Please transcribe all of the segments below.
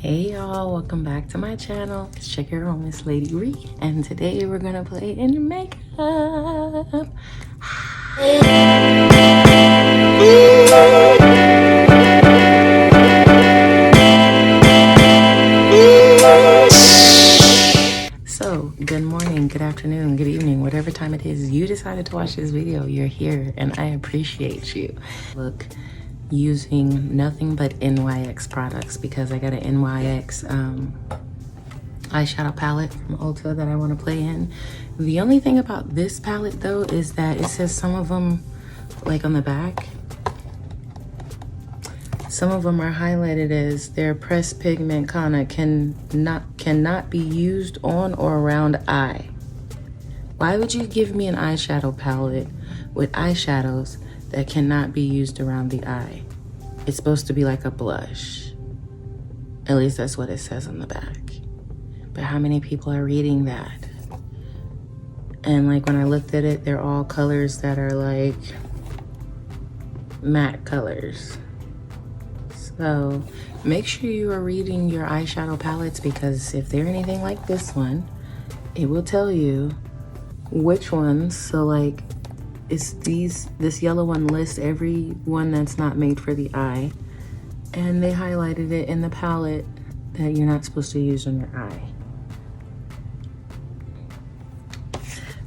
Hey y'all, welcome back to my channel. It's Check Your Home, Miss Lady Ree, and today we're gonna play in makeup. So, good morning, good afternoon, good evening, whatever time it is you decided to watch this video, you're here and I appreciate you. Look, using nothing but NYX products because I got an NYX eyeshadow palette from Ulta that I want to play in. The only thing about this palette though is that it says some of them, like on the back, some of them are highlighted as their pressed pigment cannot be used on or around eye. Why would you give me an eyeshadow palette with eyeshadows that cannot be used around the eye? It's supposed to be like a blush. At least that's what it says on the back. But how many people are reading that? And like when I looked at it, they're all colors that are like matte colors. So make sure you are reading your eyeshadow palettes, because if they're anything like this one, it will tell you which ones. So like it's this yellow one lists every one that's not made for the eye, and they highlighted it in the palette that you're not supposed to use on your eye.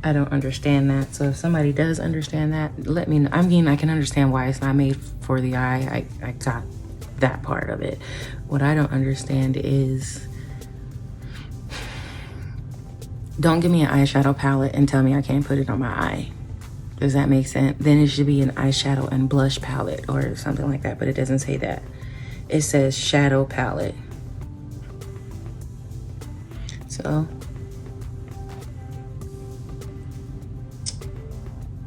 I don't understand that, so if somebody does understand that, let me know. I mean, I can understand why it's not made for the eye. I got that part of it. What I don't understand is, don't give me an eyeshadow palette and tell me I can't put it on my eye. Does that make sense? Then it should be an eyeshadow and blush palette or something like that, but it doesn't say that. It says shadow palette. So,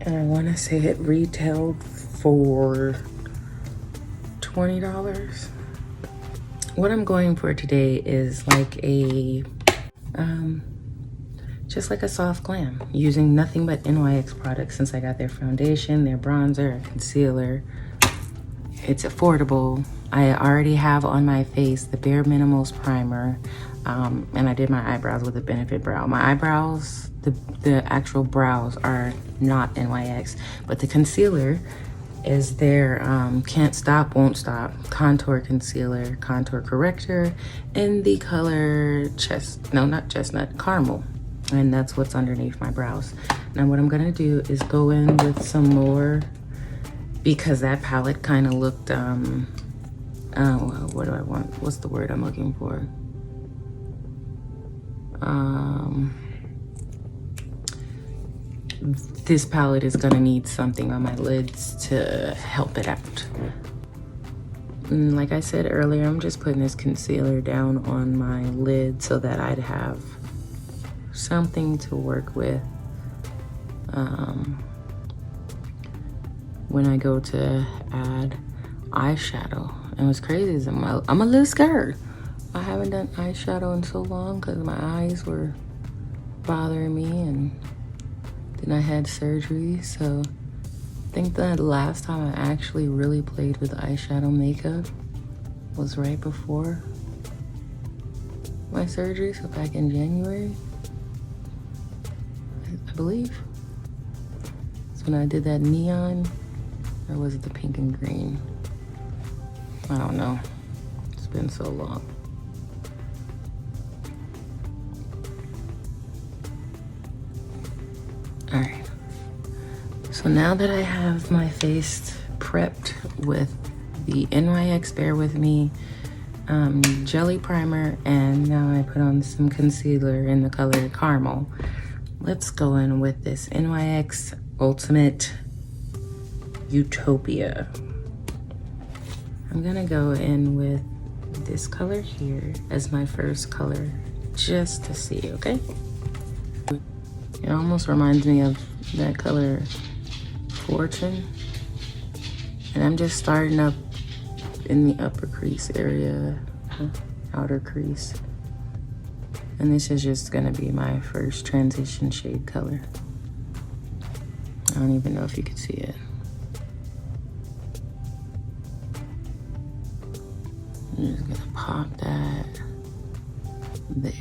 and I want to say it retailed for $20. What I'm going for today is like a just like a soft glam, using nothing but NYX products since I got their foundation, their bronzer, concealer. It's affordable. I already have on my face the Bare Minimals primer, and I did my eyebrows with a Benefit Brow. My eyebrows, the actual brows are not NYX, but the concealer is their Can't Stop, Won't Stop contour concealer, contour corrector in the color caramel. And that's what's underneath my brows. Now what I'm gonna do is go in with some more, because that palette kind of looked, what do I want? What's the word I'm looking for? This palette is gonna need something on my lids to help it out. And like I said earlier, I'm just putting this concealer down on my lid so that I'd have something to work with when I go to add eyeshadow. And what's crazy is I'm a little scared. I haven't done eyeshadow in so long because my eyes were bothering me, and then I had surgery. So I think the last time I actually really played with eyeshadow makeup was right before my surgery, so back in January, I believe. It's when I did that neon, or was it the pink and green? I don't know. It's been so long. All right. So now that I have my face prepped with the NYX Bear With Me jelly primer, and now I put on some concealer in the color caramel, let's go in with this NYX Ultimate Utopia. I'm gonna go in with this color here as my first color, just to see, okay? It almost reminds me of that color Fortune. And I'm just starting up in the upper crease area, outer crease. And this is just gonna be my first transition shade color. I don't even know if you could see it. I'm just gonna pop that there.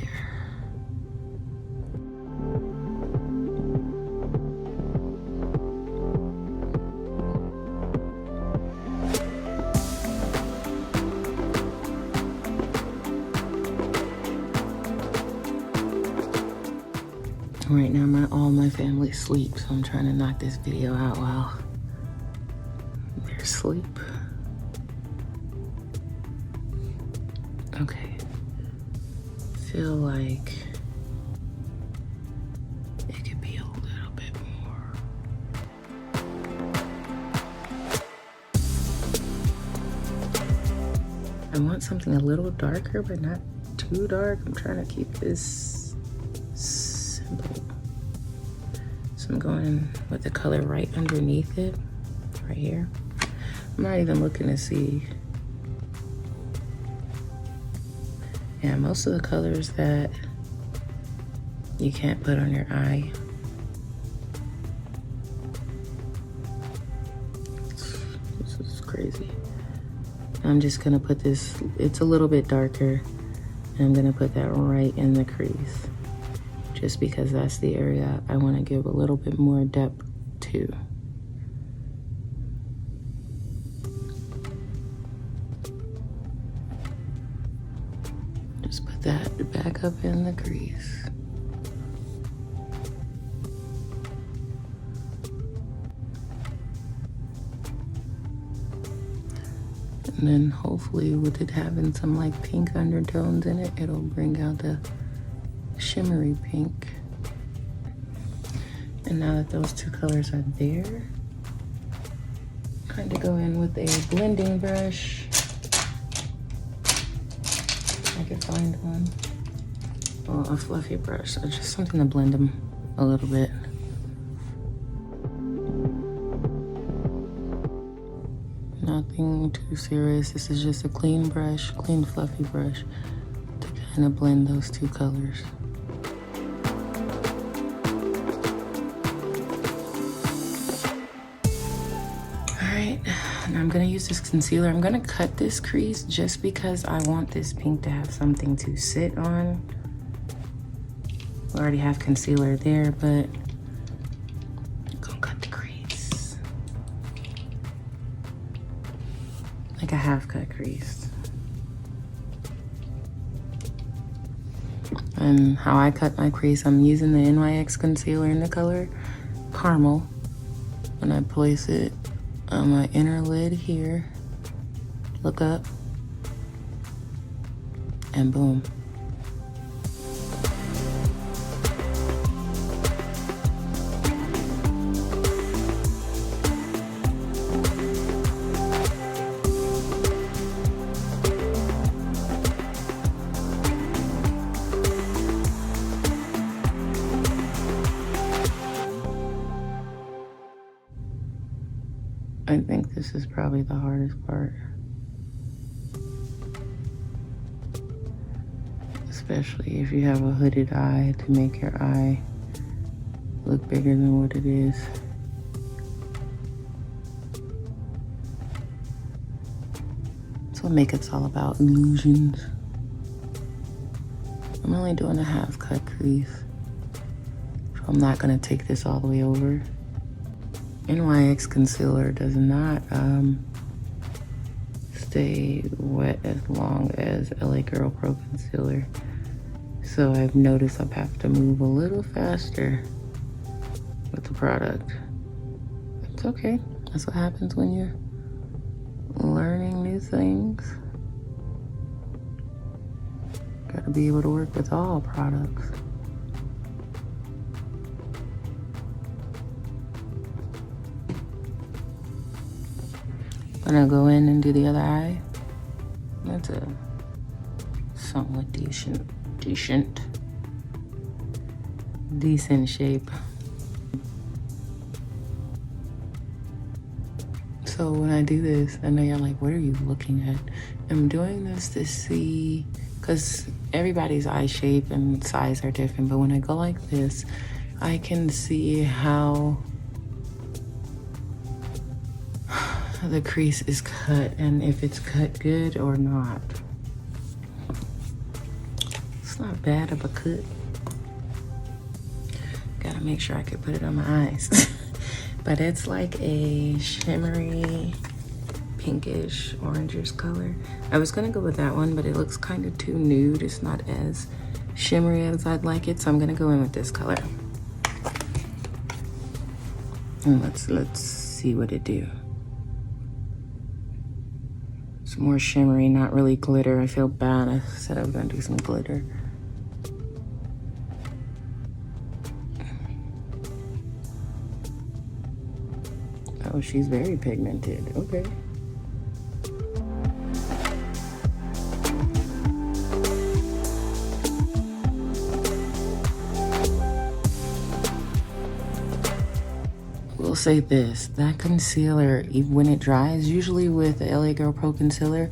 Right now, all my family sleeps, so I'm trying to knock this video out while they're asleep. Okay. Feel like it could be a little bit more. I want something a little darker, but not too dark. I'm trying to keep this simple. So I'm going with the color right underneath it, right here. I'm not even looking to see. Yeah, most of the colors that you can't put on your eye. This is crazy. I'm just gonna put this, it's a little bit darker, and I'm gonna put that right in the crease, just because that's the area I wanna give a little bit more depth to. Just put that back up in the crease. And then hopefully with it having some like pink undertones in it, it'll bring out the shimmery pink. And now that those two colors are there, kind of go in with a blending brush. I could find one. Oh, a fluffy brush, or just something to blend them a little bit. Nothing too serious. This is just a clean brush, clean fluffy brush to kind of blend those two colors. Alright, and I'm gonna use this concealer. I'm gonna cut this crease just because I want this pink to have something to sit on. We already have concealer there, but I'm gonna cut the crease. Like a half cut crease. And how I cut my crease, I'm using the NYX concealer in the color Caramel. When I place it on my inner lid here, look up, and boom. I think this is probably the hardest part. Especially if you have a hooded eye, to make your eye look bigger than what it is. That's what Makeup's all about, illusions. I'm only doing a half cut crease, so I'm not gonna take this all the way over. NYX concealer does not stay wet as long as LA Girl Pro concealer. So I've noticed I have to move a little faster with the product. It's okay. That's what happens when you're learning new things. Gotta be able to work with all products. I'm gonna go in and do the other eye. That's a somewhat decent shape. So when I do this, I know you're like, what are you looking at? I'm doing this to see, because everybody's eye shape and size are different, but when I go like this, I can see how the crease is cut and if it's cut good or not. It's not bad of a cut. Gotta make sure I could put it on my eyes. But it's like a shimmery, pinkish, orangish color. I was gonna go with that one, but it looks kind of too nude. It's not as shimmery as I'd like it, so I'm gonna go in with this color. And let's see what it do. It's more shimmery, not really glitter. I feel bad. I said I was gonna do some glitter. Oh, she's very pigmented. Okay. We'll say this, that concealer, even when it dries, usually with the LA Girl Pro Concealer,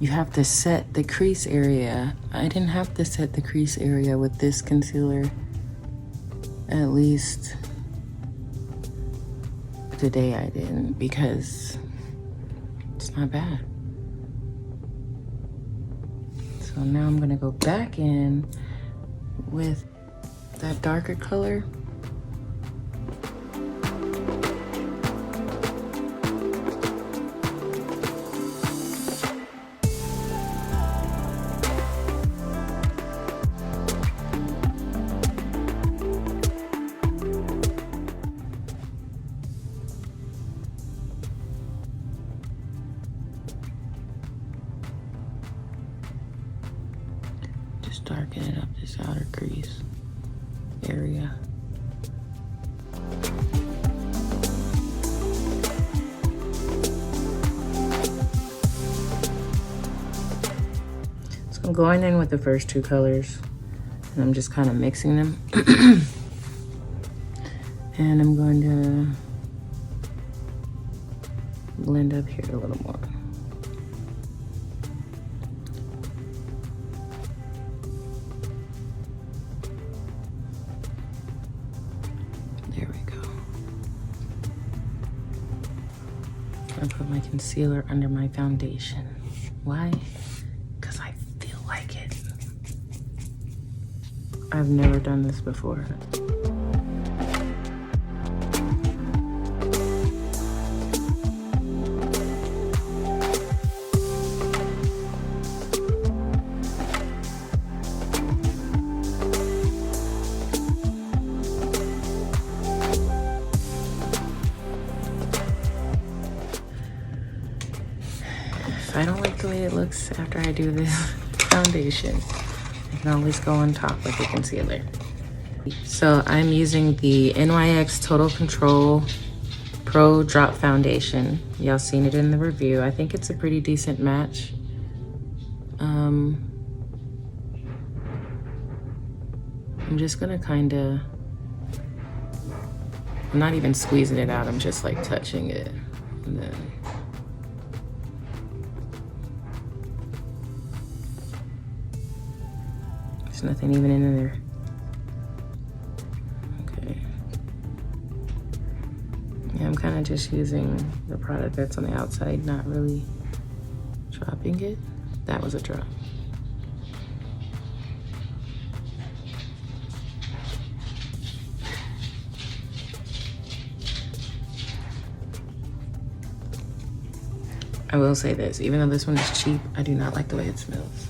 you have to set the crease area. I didn't have to set the crease area with this concealer, at least today I didn't, because it's not bad. So now I'm gonna go back in with that darker color. Just darken it up this outer crease area. So I'm going in with the first two colors and I'm just kind of mixing them. And I'm going to blend up here a little more. There we go. I put my concealer under my foundation. Why? Because I feel like it. I've never done this before. If I don't like the way it looks after I do this foundation, I can always go on top with the concealer. So I'm using the NYX Total Control Pro Drop Foundation. Y'all seen it in the review. I think it's a pretty decent match. I'm just gonna kinda, I'm not even squeezing it out, I'm just like touching it. And then there's nothing even in there. Okay. Yeah, I'm kind of just using the product that's on the outside, not really dropping it. That was a drop. I will say this, even though this one is cheap, I do not like the way it smells.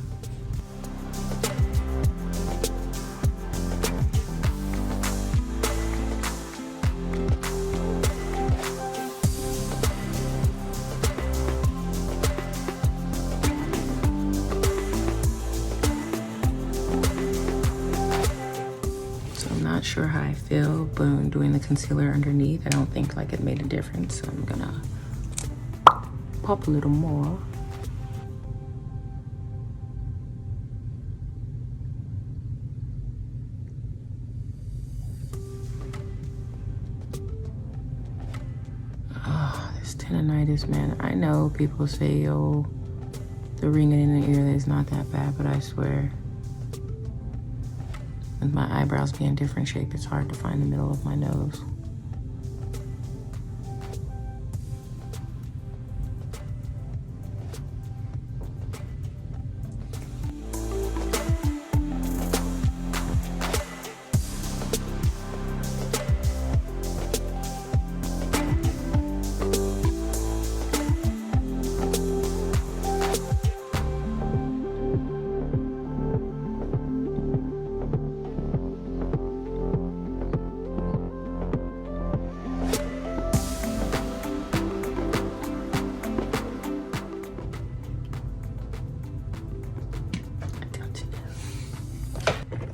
Not sure how I feel, but when doing the concealer underneath, I don't think like it made a difference. So I'm gonna pop a little more. Oh, this tendinitis, man. I know people say, oh, the ringing in the ear is not that bad, but I swear, with my eyebrows being different shape, it's hard to find the middle of my nose.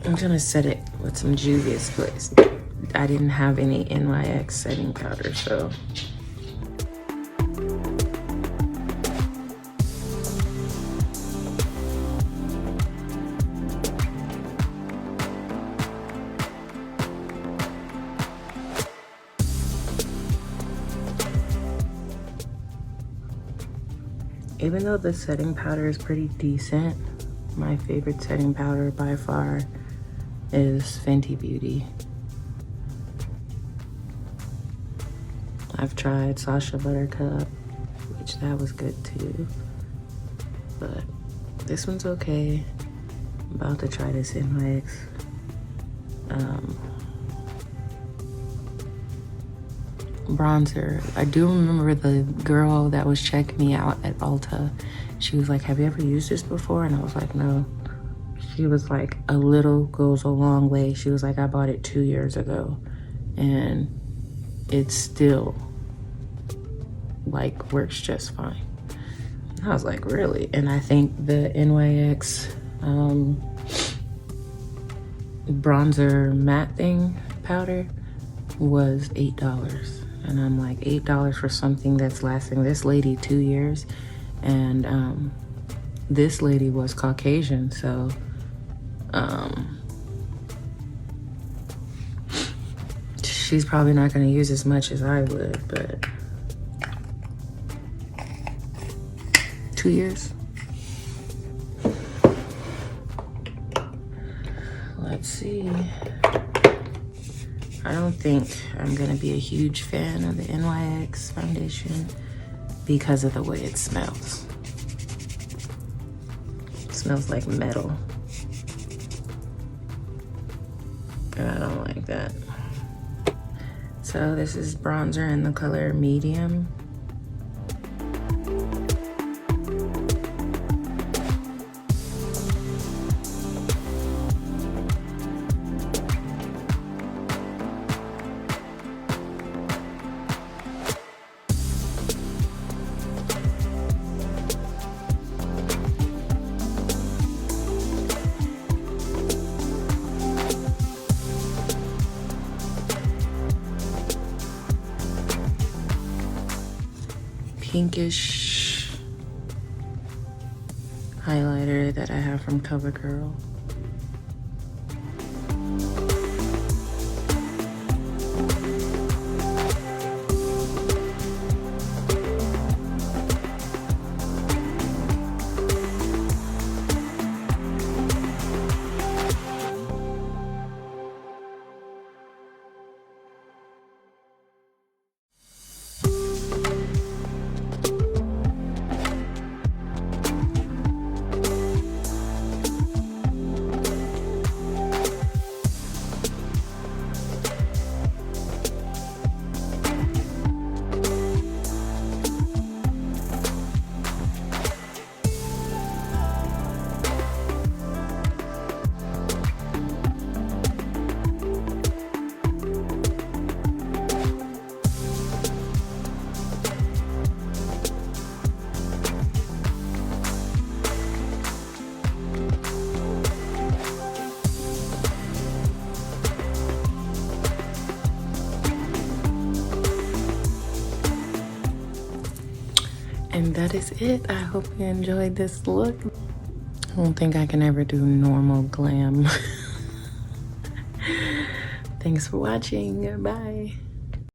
I'm gonna set it with some Juvia's Place. I didn't have any NYX setting powder, so. Even though the setting powder is pretty decent, my favorite setting powder by far is Fenty Beauty. I've tried Sasha Buttercup, which that was good too, but this one's okay. I'm about to try this NYX. Bronzer. I do remember the girl that was checking me out at Ulta. She was like, have you ever used this before? And I was like, no. She was like, a little goes a long way. She was like, I bought it 2 years ago and it still like works just fine. I was like, really? And I think the NYX bronzer matte thing powder was $8. And I'm like, $8 for something that's lasting this lady 2 years. And this lady was Caucasian, so she's probably not gonna use as much as I would, but 2 years. Let's see. I don't think I'm gonna be a huge fan of the NYX foundation because of the way it smells. It smells like metal. And I don't like that. So this is bronzer in the color medium. Pinkish highlighter that I have from CoverGirl. And that is it. I hope you enjoyed this look. I don't think I can ever do normal glam. Thanks for watching. Bye.